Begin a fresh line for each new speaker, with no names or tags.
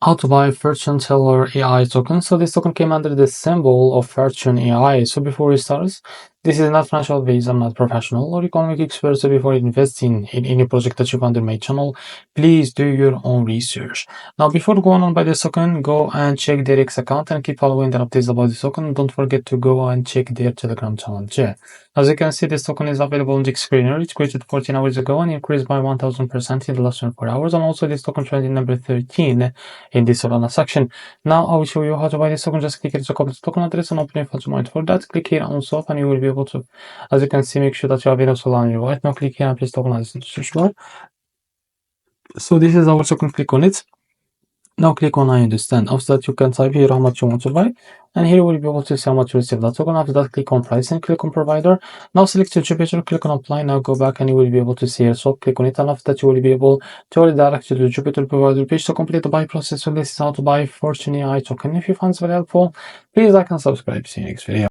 How to buy Fortune Teller AI token. So this token came under the symbol of Fortune AI. So before we start, this is not financial advice. I'm not professional or economic expert. So before investing in any project that you find on my channel, please do your own research. Now, before going on by this token, go and check their X account and keep following the updates about this token. Don't forget to go and check their Telegram channel too. As you can see, this token is available on the screener. It created 14 hours ago and increased by 1000% in the last 24 hours. And also this token trending number 13 in this Solana section. Now I will show you how to buy this token. Just click here to copy the token address and open a file mind. For that, click here on solve and you will be able to, as you can see, make sure that you have enough Solana on your wallet. Now click here and place token address into search bar. So this is our token, click on it. Now click on I understand. After that, you can type here how much you want to buy, and here you will be able to see how much you receive that token. After that, click on pricing, click on provider. Now select your Jupiter, click on apply. Now go back and you will be able to see here. So click on it, and after that, you will be able to redirect you to the Jupiter provider page to complete the buy process. So this is how to buy FortuneAI token. If you find this very helpful, please like and subscribe. See you next video.